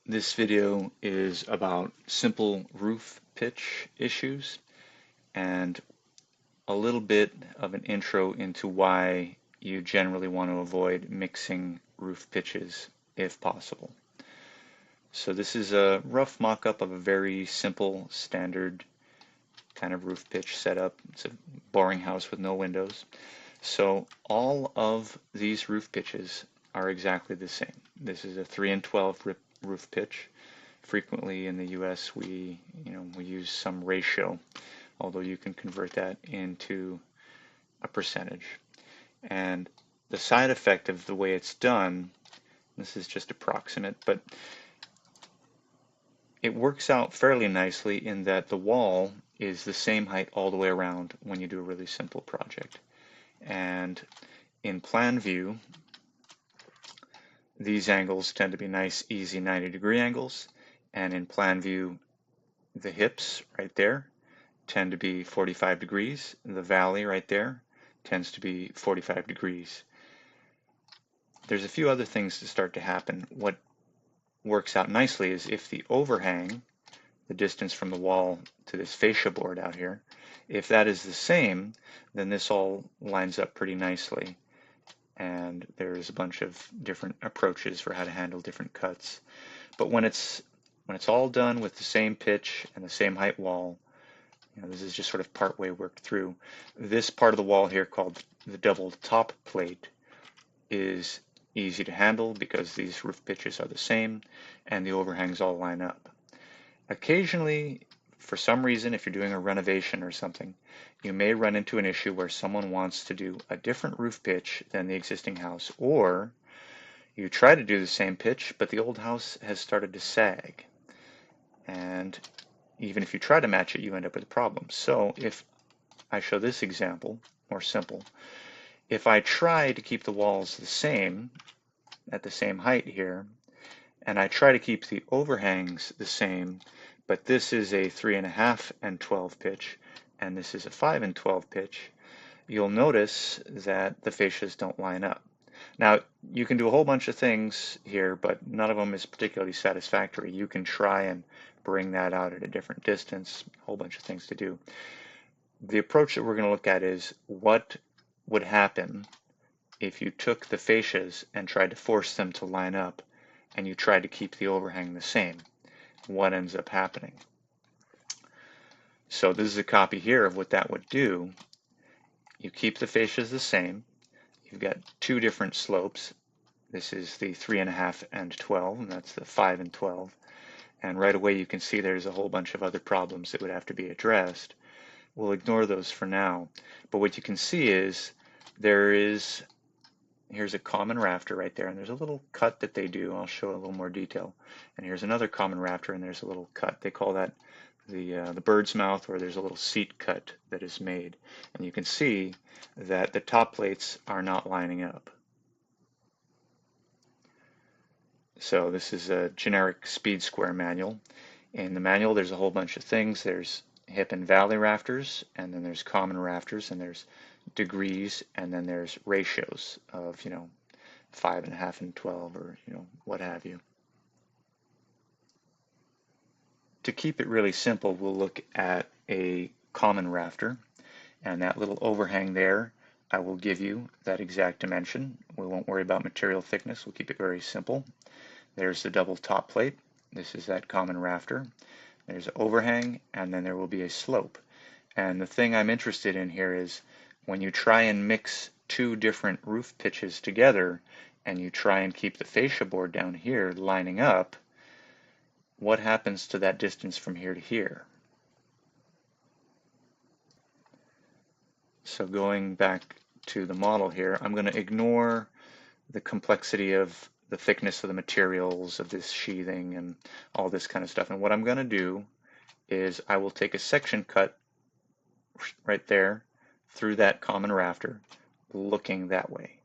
This video is about simple roof pitch issues and a little bit of an intro into why you generally want to avoid mixing roof pitches if possible. So this is a rough mock-up of a very simple standard kind of roof pitch setup. It's a boring house with no windows. So all of these roof pitches are exactly the same. This is a 3 and 12 roof pitch. Frequently in the US we use some ratio, although you can convert that into a percentage. And the side effect of the way it's done, this is just approximate, but it works out fairly nicely in that the wall is the same height all the way around when you do a really simple project. And in plan view, these angles tend to be nice, easy 90-degree angles. And in plan view, the hips right there tend to be 45 degrees. The valley right there tends to be 45 degrees. There's a few other things to start to happen. What works out nicely is if the overhang, the distance from the wall to this fascia board out here, if that is the same, then this all lines up pretty nicely. And there's a bunch of different approaches for how to handle different cuts. But when it's all done with the same pitch and the same height wall, this is just sort of partway worked through. This part of the wall here, called the double top plate, is easy to handle because these roof pitches are the same and the overhangs all line up. Occasionally, for some reason, if you're doing a renovation or something, you may run into an issue where someone wants to do a different roof pitch than the existing house, or you try to do the same pitch, but the old house has started to sag. And even if you try to match it, you end up with a problem. So if I show this example, more simple, if I try to keep the walls the same, at the same height here, and I try to keep the overhangs the same, but this is a 3.5 and 12 pitch, and this is a 5 and 12 pitch, you'll notice that the fascias don't line up. Now, you can do a whole bunch of things here, but none of them is particularly satisfactory. You can try and bring that out at a different distance, a whole bunch of things to do. The approach that we're going to look at is what would happen if you took the fascias and tried to force them to line up and you tried to keep the overhang the same. What ends up happening? So this is a copy here of what that would do. You keep the fascias the same. You've got two different slopes. This is the 3.5 and 12, and that's the 5 and 12. And right away you can see there's a whole bunch of other problems that would have to be addressed. We'll ignore those for now. But what you can see is here's a common rafter right there, and there's a little cut that they do. I'll show a little more detail. And here's another common rafter, and there's a little cut. They call that the bird's mouth, or there's a little seat cut that is made. And you can see that the top plates are not lining up. So this is a generic speed square manual. In the manual, there's a whole bunch of things. There's hip and valley rafters, and then there's common rafters, and there's degrees, and then there's ratios of 5.5 and 12, or what have you. To keep it really simple, we'll look at a common rafter, and that little overhang there, I will give you that exact dimension. We won't worry about material thickness. We'll keep it very simple. There's the double top plate. This is that common rafter. There's an overhang, and then there will be a slope. And the thing I'm interested in here is when you try and mix two different roof pitches together and you try and keep the fascia board down here lining up, what happens to that distance from here to here? So going back to the model here, I'm going to ignore the complexity of the thickness of the materials of this sheathing and all this kind of stuff. And what I'm going to do is I will take a section cut right there through that common rafter looking that way.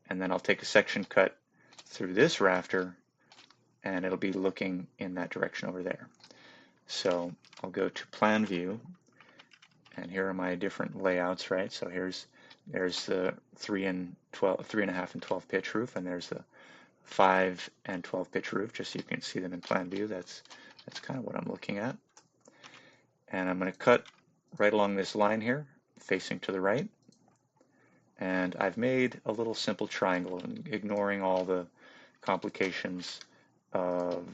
And then I'll take a section cut through this rafter and it'll be looking in that direction over there. So I'll go to plan view, and here are my different layouts, right? So there's the 3.5 and 12 pitch roof, and there's the 5 and 12 pitch roof, just so you can see them in plan view. That's kind of what I'm looking at. And I'm going to cut right along this line here, facing to the right. And I've made a little simple triangle, ignoring all the complications of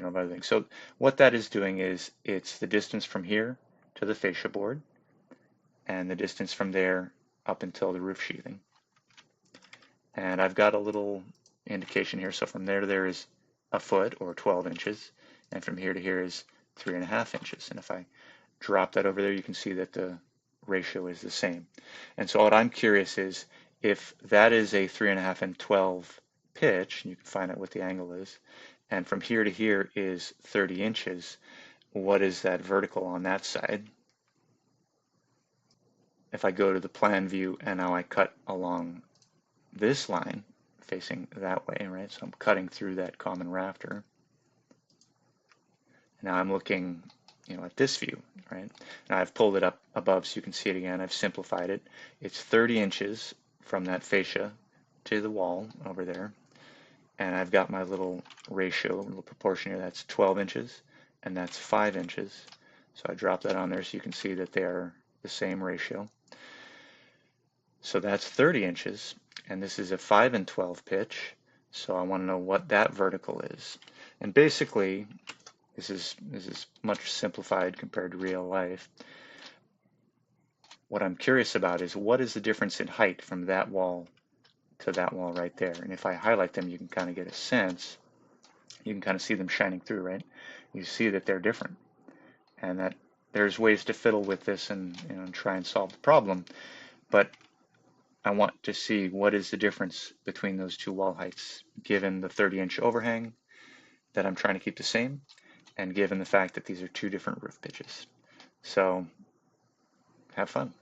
of other things. So what that is doing is it's the distance from here to the fascia board, and the distance from there up until the roof sheathing. And I've got a little indication here. So from there to there is a foot, or 12 inches, and from here to here is 3.5 inches. And if I drop that over there, you can see that the ratio is the same. And so what I'm curious is, if that is a 3.5 and 12 pitch, and you can find out what the angle is, and from here to here is 30 inches, what is that vertical on that side? If I go to the plan view and now I cut along this line facing that way, right? So I'm cutting through that common rafter. Now I'm looking, at this view, right? Now I've pulled it up above so you can see it again. I've simplified it. It's 30 inches from that fascia to the wall over there. And I've got my little ratio, little proportion here. That's 12 inches and that's 5 inches. So I drop that on there so you can see that they are the same ratio. So that's 30 inches, and this is a 5 and 12 pitch, so I want to know what that vertical is. And basically, this is much simplified compared to real life. What I'm curious about is, what is the difference in height from that wall to that wall right there? And if I highlight them, you can kind of get a sense. You can kind of see them shining through, right? You see that they're different, and that there's ways to fiddle with this and try and solve the problem. But I want to see what is the difference between those two wall heights, given the 30-inch overhang that I'm trying to keep the same, and given the fact that these are two different roof pitches. So have fun.